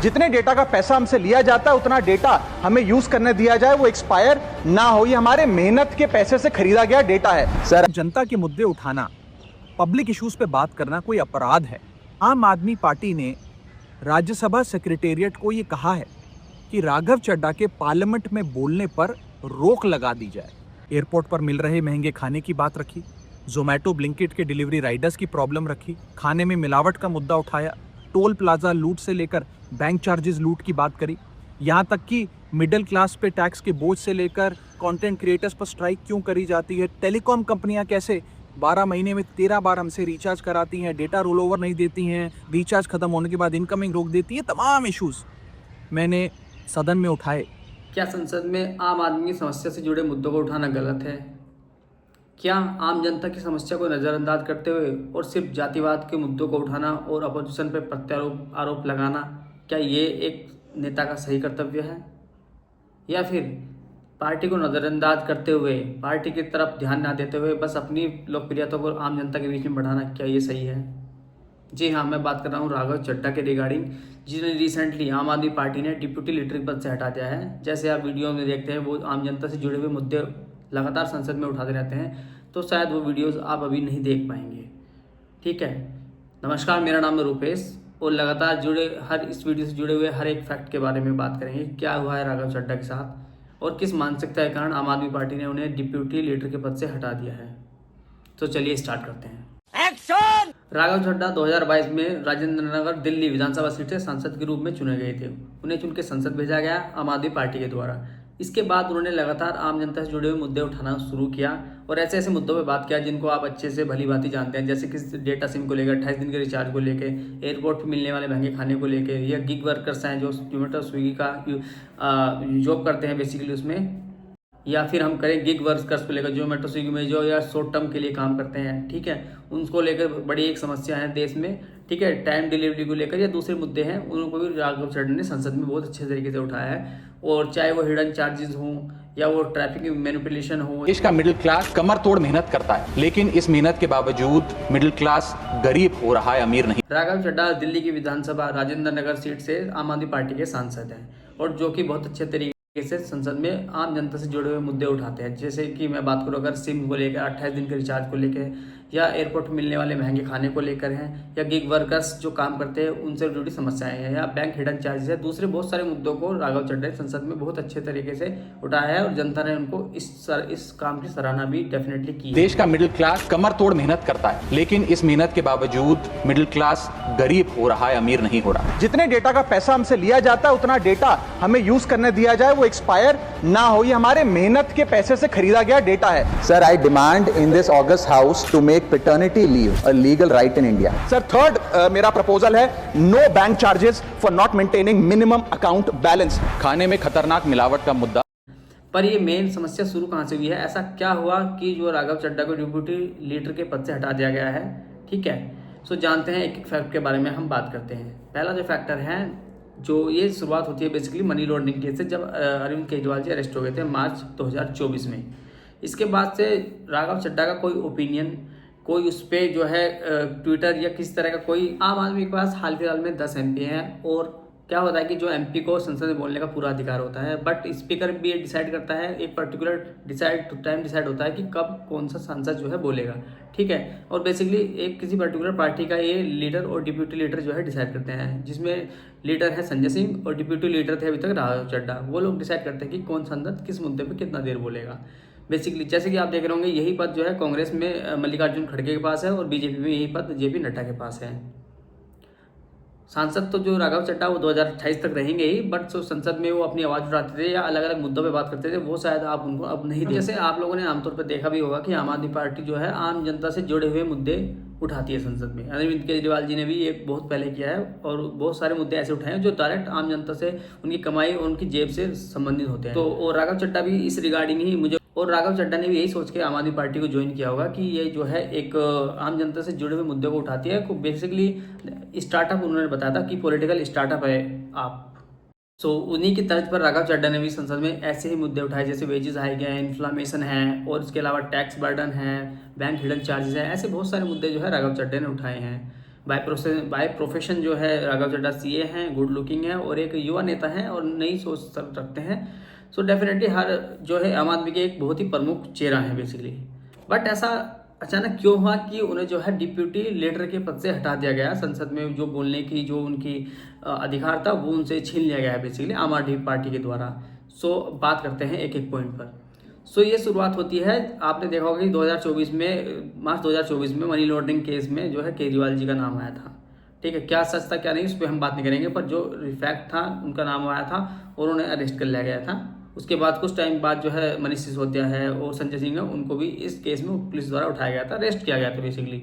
जितने डेटा का पैसा हमसे लिया जाता है उतना डेटा हमें यूज करने दिया जाए, वो एक्सपायर ना हो। ये हमारे मेहनत के पैसे से खरीदा गया डेटा है। सर, जनता के मुद्दे उठाना, पब्लिक इश्यूज पे बात करना कोई अपराध है? आम आदमी पार्टी ने राज्यसभा सेक्रेटेरिएट को ये कहा है कि राघव चड्ढा के पार्लियामेंट में बोलने पर रोक लगा दी जाए। एयरपोर्ट पर मिल रहे महंगे खाने की बात रखी, जोमैटो ब्लिंकिट के डिलीवरी राइडर्स की प्रॉब्लम रखी, खाने में मिलावट का मुद्दा उठाया, टोल प्लाजा लूट से लेकर बैंक चार्जेस लूट की बात करी, यहाँ तक कि मिडिल क्लास पे टैक्स के बोझ से लेकर कंटेंट क्रिएटर्स पर स्ट्राइक क्यों करी जाती है, टेलीकॉम कंपनियां कैसे 12 महीने में 13 बार हमसे रिचार्ज कराती हैं, डेटा रोल ओवर नहीं देती हैं, रिचार्ज खत्म होने के बाद इनकमिंग रोक देती है, तमाम इश्यूज मैंने सदन में उठाए। क्या संसद में आम आदमी की समस्या से जुड़े मुद्दों को उठाना गलत है? क्या आम जनता की समस्या को नज़रअंदाज करते हुए और सिर्फ जातिवाद के मुद्दों को उठाना और अपोजिशन पर प्रत्यारोप आरोप लगाना, क्या ये एक नेता का सही कर्तव्य है? या फिर पार्टी को नज़रअंदाज करते हुए, पार्टी की तरफ ध्यान ना देते हुए बस अपनी लोकप्रियता को आम जनता के बीच में बढ़ाना, क्या ये सही है? जी हाँ, मैं बात कर रहा हूँ राघव चड्ढा के रिगार्डिंग, जिन्हें रिसेंटली आम आदमी पार्टी ने डिप्यूटी लीडर पद से हटा दिया है। जैसे आप वीडियो में देखते हैं, वो आम जनता से जुड़े हुए मुद्दे लगातार संसद में उठाते रहते हैं, तो शायद वो वीडियोस आप अभी नहीं देख पाएंगे। ठीक है, नमस्कार, मेरा नाम है रूपेश और लगातार जुड़े इस वीडियो से जुड़े हुए हर एक फैक्ट के बारे में बात करेंगे। क्या हुआ है राघव चड्ढा के साथ और किस मानसिकता के कारण आम आदमी पार्टी ने उन्हें डिप्यूटी लीडर के पद से हटा दिया है। तो चलिए स्टार्ट करते हैं। एक्शन! राघव चड्ढा 2022 में राजेंद्र नगर दिल्ली विधानसभा सीट से सांसद के रूप में चुने गए थे। उन्हें चुन के संसद भेजा गया आम आदमी पार्टी के द्वारा। इसके बाद उन्होंने लगातार आम जनता से जुड़े हुए मुद्दे उठाना शुरू किया और ऐसे ऐसे मुद्दों पे बात किया जिनको आप अच्छे से भली भांति जानते हैं, जैसे कि डेटा सिम को लेकर, 28 दिन के रिचार्ज को लेकर, एयरपोर्ट पर मिलने वाले महंगे खाने को लेकर, या गिग वर्कर्स हैं जो जोमेटो स्विगी का जॉब करते हैं बेसिकली उसमें, या फिर हम करें गिग वर्कर्स को लेकर जोमेटो स्विगी में जो या शॉर्ट टर्म के लिए काम करते हैं। ठीक है, उनको लेकर बड़ी एक समस्या है देश में। ठीक है, टाइम डिलीवरी को लेकर या दूसरे मुद्दे हैं, उनको भी राघव चड्ढा ने संसद में बहुत अच्छे तरीके से उठाया है। और चाहे वो हिडन चार्जेस हों या वो ट्रैफिक मैनिपुलेशन हो। देश का मिडिल क्लास कमर तोड़ मेहनत करता है, लेकिन इस मेहनत के बावजूद मिडिल क्लास गरीब हो रहा है, अमीर नहीं। राघव चड्ढा दिल्ली की विधानसभा राजेंद्र नगर सीट से आम आदमी पार्टी के सांसद हैं और जो कि बहुत अच्छे तरीके से संसद में आम जनता से जुड़े हुए मुद्दे उठाते हैं। जैसे कि मैं बात करूँ अगर सिम को लेकर, 28 दिन के रिचार्ज को लेकर, या एयरपोर्ट मिलने वाले महंगे खाने को लेकर हैं, या गिग वर्कर्स जो काम करते हैं उनसे जुड़ी समस्याएं हैं, या बैंक हिडन चार्जेस है, दूसरे बहुत सारे मुद्दों को राघव चड्ढा ने संसद में बहुत अच्छे तरीके से उठाया है और जनता ने उनको इस काम की सराहना भी डेफिनेटली की। देश का मिडिल क्लास कमर तोड़ मेहनत करता है, लेकिन इस मेहनत के बावजूद मिडिल क्लास गरीब हो रहा है, अमीर नहीं हो रहा। जितने डेटा का पैसा हमसे लिया जाता है उतना डेटा हमें यूज करने दिया जाए, वो एक्सपायर ना हो। ये हमारे मेहनत के पैसे से खरीदा गया डेटा है। Sir, I demand in this August house to make paternity leave a legal right in India. Sir, third मेरा प्रपोजल है no bank charges for not maintaining minimum account balance. खाने में खतरनाक मिलावट का मुद्दा। पर ये मेन समस्या शुरू कहाँ से हुई है? ऐसा क्या हुआ कि जो राघव चड्ढा को डिप्यूटी लीडर के पद से हटा दिया गया है? ठीक है, सो जानते हैं एक एक फैक्ट के बारे में हम बात करते हैं। पहला जो फैक्टर है, जो ये शुरुआत होती है बेसिकली मनी लॉन्ड्रिंग केस से, जब अरविंद केजरीवाल जी अरेस्ट हो गए थे मार्च 2024 में। इसके बाद से राघव चड्ढा का कोई ओपिनियन, कोई उस पर जो है ट्विटर या किसी तरह का कोई, आम आदमी के पास हाल फिलहाल में 10 MP हैं और क्या होता है कि जो MP को संसद में बोलने का पूरा अधिकार होता है, बट स्पीकर भी ये डिसाइड करता है, एक पर्टिकुलर टाइम डिसाइड होता है कि कब कौन सा सांसद जो है बोलेगा। ठीक है, और बेसिकली एक किसी पर्टिकुलर पार्टी का ये लीडर और डिप्यूटी लीडर जो है डिसाइड करते हैं, जिसमें लीडर है संजय सिंह और डिप्यूटी लीडर थे अभी तक राघव चड्ढा। वो लोग डिसाइड करते हैं कि कौन सांसद किस मुद्दे पर कितना देर बोलेगा। बेसिकली जैसे कि आप देख रहे होंगे, यही पद जो है कांग्रेस में मल्लिकार्जुन खड़गे के पास है और बीजेपी में यही पद JP नड्डा के पास है। सांसद तो जो राघव चड्ढा वो 2028 तक रहेंगे ही, बट जो संसद में वो अपनी आवाज़ उठाते थे या अलग अलग मुद्दों पे बात करते थे, वो शायद आप उनको अब नहीं। जैसे आप लोगों ने आमतौर पर देखा भी होगा कि आम आदमी पार्टी जो है आम जनता से जुड़े हुए मुद्दे उठाती है संसद में। अरविंद केजरीवाल जी ने भी ये बहुत पहले किया है और बहुत सारे मुद्दे ऐसे उठाए हैं जो डायरेक्ट आम जनता से, उनकी कमाई और उनकी जेब से संबंधित होते हैं। तो और राघव चड्ढा भी इस रिगार्डिंग ही राघव चड्ढा ने भी यही सोच के आम आदमी पार्टी को ज्वाइन किया होगा कि ये जो है एक आम जनता से जुड़े हुए मुद्दों को उठाती है। बेसिकली स्टार्टअप उन्होंने बताया था कि पॉलिटिकल स्टार्टअप है आप। सो उन्हीं की तर्ज पर राघव चड्ढा ने भी संसद में ऐसे ही मुद्दे उठाए, जैसे वेजेस हाइक है, इन्फ्लेमेशन है, और इसके अलावा टैक्स बर्डन है, बैंक हिडन चार्जेस है। ऐसे बहुत सारे मुद्दे जो है राघव चड्ढा ने उठाए हैं बाय प्रोफेशन जो है राघव चड्ढा सीए हैं, गुड लुकिंग है और एक युवा नेता हैं और नई सोच रखते हैं। सो डेफिनेटली हर जो है आम आदमी के एक बहुत ही प्रमुख चेहरा है बेसिकली। बट ऐसा अचानक क्यों हुआ कि उन्हें जो है डिप्यूटी लीडर के पद से हटा दिया गया? संसद में जो बोलने की जो उनकी अधिकार था वो उनसे छीन लिया गया है बेसिकली आम आदमी पार्टी के द्वारा। सो बात करते हैं एक एक पॉइंट पर। सो ये शुरुआत होती है, आपने देखा होगा कि 2024 में मार्च 2024 में मनी लॉन्ड्रिंग केस में जो है केजरीवाल जी का नाम आया था। ठीक है, क्या सच था क्या नहीं उस पर हम बात नहीं करेंगे, पर जो फैक्ट था उनका नाम आया था और उन्हें अरेस्ट कर लिया गया था। उसके बाद कुछ टाइम बाद जो है मनीष सिसोदिया है और संजय सिंह है, उनको भी इस केस में पुलिस द्वारा उठाया गया था, अरेस्ट किया गया था बेसिकली।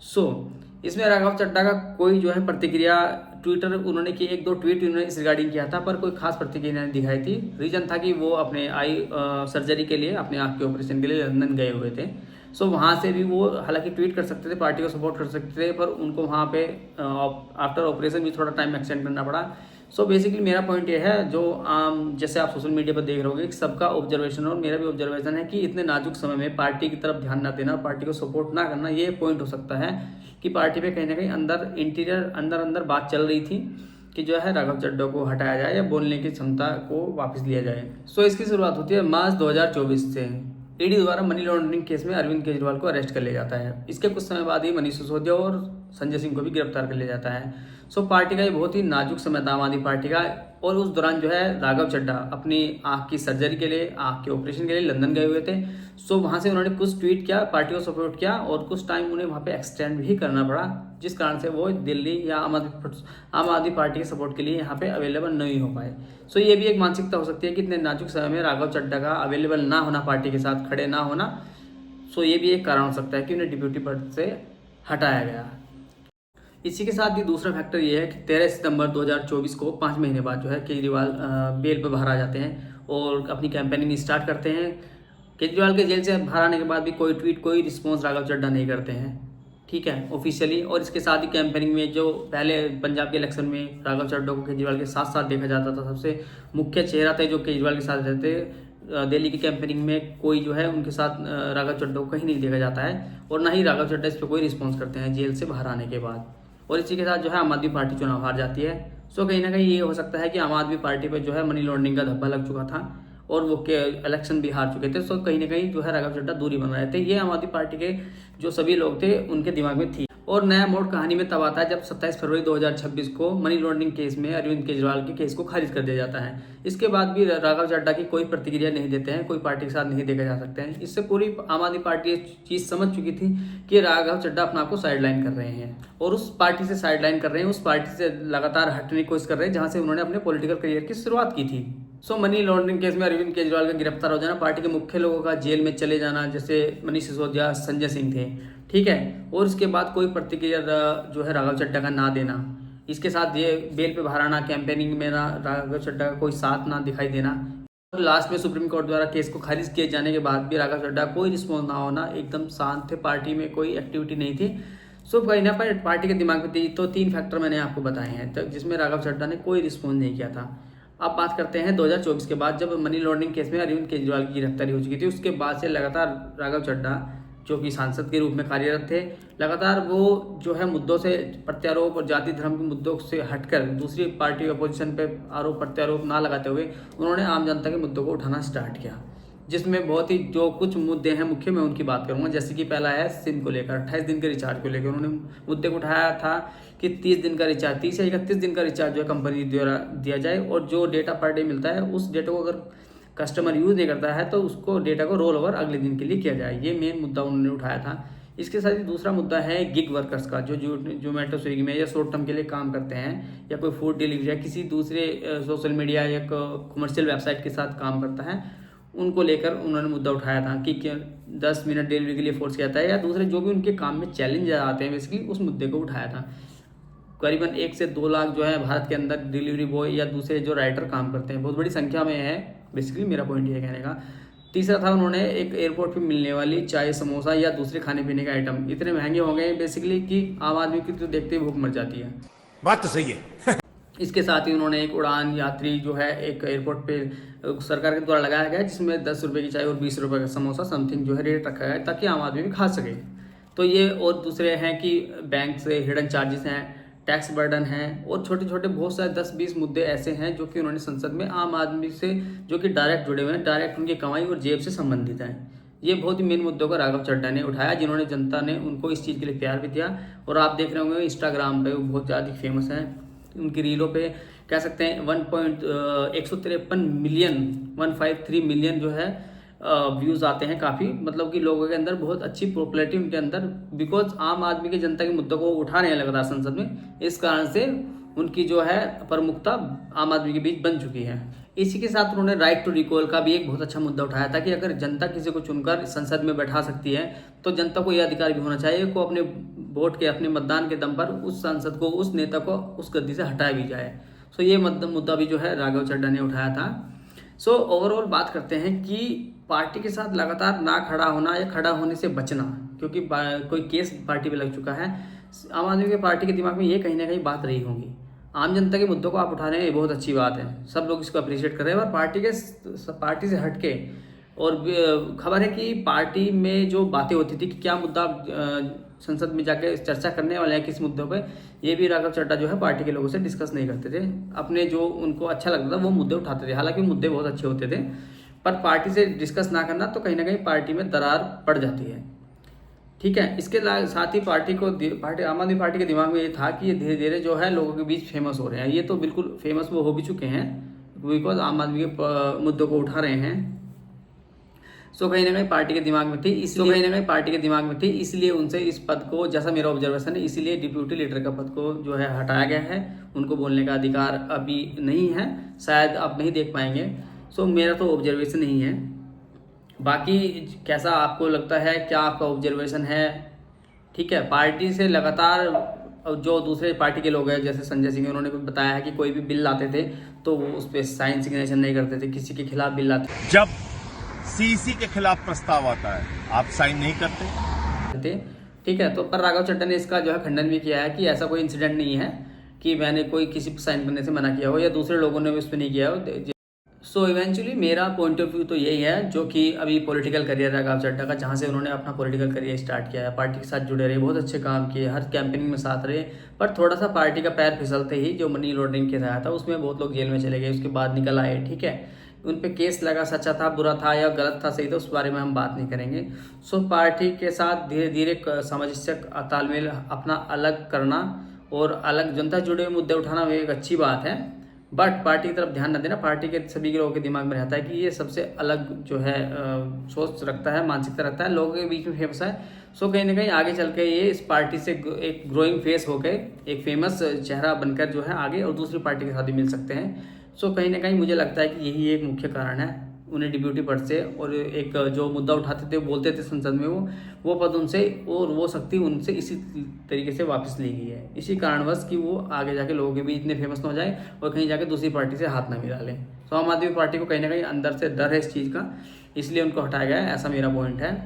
सो इसमें राघव चड्ढा का कोई जो है प्रतिक्रिया ट्विटर उन्होंने की, एक दो ट्वीट उन्होंने इस रिगार्डिंग किया था, पर कोई खास प्रतिक्रिया नहीं दिखाई थी। रीजन था कि वो अपने आई सर्जरी के लिए, अपने आँख के ऑपरेशन के लिए लंदन गए हुए थे। सो वहाँ से भी वो हालांकि ट्वीट कर सकते थे, पार्टी को सपोर्ट कर सकते थे, पर उनको वहाँ पे आफ्टर ऑपरेशन भी थोड़ा टाइम एक्सटेंड करना पड़ा। सो बेसिकली मेरा पॉइंट ये है, जो जैसे आप सोशल मीडिया पर देख रहे होगे, सबका ऑब्जर्वेशन और मेरा भी ऑब्जर्वेशन है कि इतने नाजुक समय में पार्टी की तरफ ध्यान ना देना, पार्टी को सपोर्ट ना करना, ये पॉइंट हो सकता है कि पार्टी पे कहीं ना कहीं अंदर बात चल रही थी कि जो है राघव चड्ढा को हटाया जाए या बोलने की क्षमता को वापस लिया जाए। सो इसकी शुरुआत होती है मार्च 2024 से। ईडी द्वारा मनी लॉन्ड्रिंग केस में अरविंद केजरीवाल को अरेस्ट कर लिया जाता है। इसके कुछ समय बाद ही मनीष सिसोदिया और संजय सिंह को भी गिरफ्तार कर लिया जाता है। सो पार्टी का ये बहुत ही नाजुक समय था आम आदमी पार्टी का, और उस दौरान जो है राघव चड्ढा अपनी आँख की सर्जरी के लिए, आँख के ऑपरेशन के लिए लंदन गए हुए थे। सो वहाँ से उन्होंने कुछ ट्वीट किया, पार्टी को सपोर्ट किया और कुछ टाइम उन्हें वहाँ पे एक्सटेंड भी करना पड़ा, जिस कारण से वो दिल्ली या आम आदमी पार्टी के सपोर्ट के लिए यहाँ पे अवेलेबल नहीं हो पाए। सो ये भी एक मानसिकता हो सकती है कि इतने नाजुक समय में राघव चड्ढा का अवेलेबल ना होना, पार्टी के साथ खड़े ना होना, सो ये भी एक कारण हो सकता है कि उन्हें डिप्यूटी पद से हटाया गया। इसी के साथ ही दूसरा फैक्टर ये है कि 13 सितंबर 2024 को 5 महीने बाद जो है केजरीवाल बेल पर बाहर आ जाते हैं और अपनी कैंपेनिंग स्टार्ट करते हैं। केजरीवाल के जेल से बाहर आने के बाद भी कोई ट्वीट, कोई रिस्पॉन्स राघव चड्ढा नहीं करते हैं, ठीक है, ऑफिशियली। और इसके साथ ही कैंपेनिंग में जो पहले पंजाब के इलेक्शन में राघव चड्ढा को केजरीवाल के साथ साथ देखा जाता था, सबसे मुख्य चेहरा थे जो केजरीवाल के साथ रहते। दिल्ली की कैंपेनिंग में कोई जो है उनके साथ राघव चड्ढा को कहीं नहीं देखा जाता है और ना ही राघव चड्ढा इस पर कोई रिस्पॉन्स करते हैं जेल से बाहर आने के बाद। और इसी के साथ जो है आम आदमी पार्टी चुनाव हार जाती है। सो कहीं ना कहीं ये हो सकता है कि आम आदमी पार्टी पर जो है मनी लॉन्ड्रिंग का धब्बा लग चुका था और वो के इलेक्शन भी हार चुके थे। सो कहीं ना कहीं जो है राघव चड्ढा दूरी बना रहे थे। ये आम आदमी पार्टी के जो सभी लोग थे उनके दिमाग में थी। और नया मोड़ कहानी में तब आता है जब 27 फरवरी 2026 को मनी लॉन्ड्रिंग केस में अरविंद केजरीवाल के केस को खारिज कर दिया जाता है। इसके बाद भी राघव चड्ढा की कोई प्रतिक्रिया नहीं देते हैं, कोई पार्टी के साथ नहीं देखा जा सकते हैं। इससे पूरी आम आदमी पार्टी ये चीज़ समझ चुकी थी कि राघव चड्ढा अपने आप को साइडलाइन कर रहे हैं और उस पार्टी से साइडलाइन कर रहे हैं, उस पार्टी से लगातार हटने की कोशिश कर रहे हैं जहाँ से उन्होंने अपने पॉलिटिकल करियर की शुरुआत की थी। सो मनी लॉन्ड्रिंग केस में अरविंद केजरीवाल का गिरफ्तार हो जाना, पार्टी के मुख्य लोगों का जेल में चले जाना, जैसे मनीष सिसोदिया, संजय सिंह थे, ठीक है, और इसके बाद कोई प्रतिक्रिया जो है राघव चड्ढा का ना देना, इसके साथ ये बेल पे बाहर आना, कैंपेनिंग में ना राघव चड्ढा का कोई साथ ना दिखाई देना, और लास्ट में सुप्रीम कोर्ट द्वारा केस को खारिज किए जाने के बाद भी राघव चड्ढा कोई रिस्पॉन्स ना होना, एकदम शांत थे, पार्टी में कोई एक्टिविटी नहीं थी। सो कहीं ना पर पार्टी के दिमाग में थी। तो 3 फैक्टर मैंने आपको बताए हैं तो जिसमें राघव चड्ढा ने कोई रिस्पॉन्स नहीं किया था। अब बात करते हैं 2024 के बाद, जब मनी लॉन्ड्रिंग केस में अरविंद केजरीवाल की गिरफ्तारी हो चुकी थी। उसके बाद से लगातार राघव चड्ढा जो कि सांसद के रूप में कार्यरत थे, लगातार वो जो है मुद्दों से, प्रत्यारोप और जाति धर्म के मुद्दों से हटकर दूसरी पार्टी अपोजिशन पे आरोप प्रत्यारोप ना लगाते हुए उन्होंने आम जनता के मुद्दों को उठाना स्टार्ट किया, जिसमें बहुत ही जो कुछ मुद्दे हैं मुख्य मैं उनकी बात करूंगा। जैसे कि पहला है सिम को लेकर, 28 दिन के रिचार्ज को लेकर उन्होंने मुद्दे को उठाया था कि 30 दिन का रिचार्ज, 30 या 31 दिन का रिचार्ज जो है कंपनी द्वारा दिया जाए और जो डेटा पर डे मिलता है उस डेटा को अगर कस्टमर यूज़ नहीं करता है तो उसको डेटा को रोल ओवर अगले दिन के लिए किया जाए। ये मेन मुद्दा उन्होंने उठाया था। इसके साथ ही दूसरा मुद्दा है गिग वर्कर्स का, जो जोमेटो स्विगी में या शॉर्ट टर्म के लिए काम करते हैं या कोई फूड डिलीवरी या किसी दूसरे सोशल मीडिया या कमर्शियल वेबसाइट के साथ काम करता है, उनको लेकर उन्होंने मुद्दा उठाया था कि 10 मिनट डिलीवरी के लिए फोर्स किया था या दूसरे जो भी उनके काम में चैलेंज आते हैं, बेसिकली उस मुद्दे को उठाया था। करीबन 1 से 2 लाख जो है भारत के अंदर डिलीवरी बॉय या दूसरे जो राइटर काम करते हैं, बहुत बड़ी संख्या में है, बेसिकली मेरा पॉइंट ये कहने का। तीसरा था उन्होंने एक एयरपोर्ट पे मिलने वाली चाय, समोसा या दूसरे खाने पीने के आइटम इतने महंगे हो गए हैं बेसिकली कि आम आदमी की तो देखते ही भूख मर जाती है। बात तो सही है। इसके साथ ही उन्होंने एक उड़ान यात्री जो है एक एयरपोर्ट पे सरकार के द्वारा लगाया गया, जिसमें 10 रुपये की चाय और 20 रुपये का समोसा समथिंग जो है रेट रखा गया है ताकि आम आदमी भी खा सके। तो ये और दूसरे हैं कि बैंक से हिडन चार्जेस हैं, टैक्स बर्डन है और छोटे छोटे बहुत सारे 10-20 मुद्दे ऐसे हैं जो कि उन्होंने संसद में आम आदमी से जो कि डायरेक्ट जुड़े हुए हैं, डायरेक्ट उनकी कमाई और जेब से संबंधित हैं। ये बहुत ही मेन मुद्दों को राघव चड्ढा ने उठाया, जिन्होंने जनता ने उनको इस चीज़ के लिए प्यार भी दिया। और आप देख रहे होंगे इंस्टाग्राम पे वो बहुत ज़्यादा फेमस हैं, उनकी रीलों पे कह सकते हैं 153 मिलियन 153 मिलियन जो है व्यूज़ आते हैं। काफ़ी मतलब कि लोगों के अंदर बहुत अच्छी पॉपुलैरिटी उनके अंदर, बिकॉज आम आदमी की जनता के मुद्दों को उठा रहे हैं लगातार संसद में, इस कारण से उनकी जो है प्रमुखता आम आदमी के बीच बन चुकी है। इसी के साथ उन्होंने राइट टू रिकॉल का भी एक बहुत अच्छा मुद्दा उठाया था कि अगर जनता किसी को चुनकर संसद में बैठा सकती है तो जनता को यह अधिकार भी होना चाहिए को अपने वोट के, अपने मतदान के दम पर उस सांसद को, उस नेता को उस गद्दी से हटाया भी जाए। सो ये मुद्दा भी जो है राघव चड्ढा ने उठाया था। सो ओवरऑल बात करते हैं कि पार्टी के साथ लगातार ना खड़ा होना या खड़ा होने से बचना, क्योंकि कोई केस पार्टी पे लग चुका है। आम आदमी की पार्टी के दिमाग में ये कहीं ना कहीं बात रही होगी। आम जनता के मुद्दों को आप उठा रहे हैं, ये बहुत अच्छी बात है, सब लोग इसको अप्रिशिएट कर रहे हैं। और पार्टी से हटके और खबर है कि पार्टी में जो बातें होती थी कि क्या मुद्दा संसद में जाके चर्चा करने वाले हैं किस मुद्दों पे, ये भी राघव चड्ढा जो है पार्टी के लोगों से डिस्कस नहीं करते थे। अपने जो उनको अच्छा लगता था वो मुद्दे उठाते थे, हालांकि मुद्दे बहुत अच्छे होते थे, पर पार्टी से डिस्कस ना करना तो कहीं ना कहीं पार्टी में दरार पड़ जाती है। ठीक है, इसके साथ ही आम आदमी पार्टी के दिमाग में ये था कि ये धीरे धीरे जो है लोगों के बीच फेमस हो रहे हैं। ये तो बिल्कुल फेमस वो हो भी चुके हैं, बिकॉज आम आदमी के मुद्दों को उठा रहे हैं। सो कहीं ना कहीं पार्टी के दिमाग में थी, इसलिए उनसे इस पद को, जैसा मेरा ऑब्जर्वेशन है, इसीलिए डिप्यूटी लीडर का पद को जो है हटाया गया है। उनको बोलने का अधिकार अभी नहीं है, शायद आप नहीं देख पाएंगे। सो मेरा तो ऑब्जर्वेशन नहीं है, बाकी कैसा आपको लगता है, क्या आपका ऑब्जर्वेशन है? ठीक है, पार्टी से लगातार जो दूसरे पार्टी के लोग हैं जैसे संजय सिंह, उन्होंने बताया है कि कोई भी बिल लाते थे तो वो उस पर साइन सिग्नेचर नहीं करते थे, किसी के खिलाफ बिल लाते जब सीसी के खिलाफ प्रस्ताव आता है आप साइन नहीं करते थे। ठीक है, तो पर राघव चड्ढा ने इसका जो है खंडन भी किया है कि ऐसा कोई इंसिडेंट नहीं है कि मैंने कोई किसी को साइन करने से मना किया हो या दूसरे लोगों ने उस पर नहीं किया हो। सो इवेंचुअली मेरा पॉइंट ऑफ व्यू तो यही है, जो कि अभी पॉलिटिकल करियर है राघव चड्ढा का, जहाँ से उन्होंने अपना पॉलिटिकल करियर स्टार्ट किया है, पार्टी के साथ जुड़े रहे, बहुत अच्छे काम किए, हर कैंपेनिंग में साथ रहे, पर थोड़ा सा पार्टी का पैर फिसलते ही जो मनी लॉन्ड्रिंग केस आया था उसमें बहुत लोग जेल में चले गए, उसके बाद निकल आए। ठीक है, उन पे केस लगा, सच्चा था, बुरा था या गलत था, सही था, उस बारे में हम बात नहीं करेंगे। सो पार्टी के साथ धीरे धीरे सामंजस्य तालमेल अपना अलग करना और अलग जनता से जुड़े हुए मुद्दे उठाना वो एक अच्छी बात है, बट पार्टी की तरफ ध्यान न देना। पार्टी के सभी लोगों के दिमाग में रहता है कि ये सबसे अलग जो है सोच रखता है, मानसिकता रखता है, लोगों के बीच में फेमस है। सो कहीं ना कहीं आगे चल के ये इस पार्टी से एक ग्रोइंग फेस होकर एक फेमस चेहरा बनकर जो है आगे और दूसरी पार्टी के साथ भी मिल सकते हैं। सो कहीं ना कहीं मुझे लगता है कि यही एक मुख्य कारण है उन्हें डिप्यूटी पद से, और एक जो मुद्दा उठाते थे, बोलते थे संसद में, वो पद उनसे और वो शक्ति उनसे इसी तरीके से वापस ली गई है, इसी कारणवश कि वो आगे जाके लोगों के बीच इतने फेमस ना हो जाए और कहीं जाके दूसरी पार्टी से हाथ ना मिला लें। तो आम आदमी पार्टी को कहीं ना कहीं अंदर से डर है इस चीज़ का, इसलिए उनको हटाया गया है, ऐसा मेरा पॉइंट है।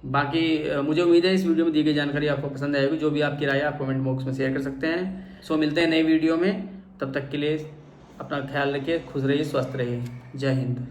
बाकी मुझे उम्मीद है इस वीडियो में दी गई जानकारी आपको पसंद आएगी। जो भी आपकी राय है आप कमेंट बॉक्स में शेयर कर सकते हैं। सो मिलते हैं नई वीडियो में, तब तक के लिए अपना ख्याल रखिए, खुश रहिए, स्वस्थ रहिए। जय हिंद।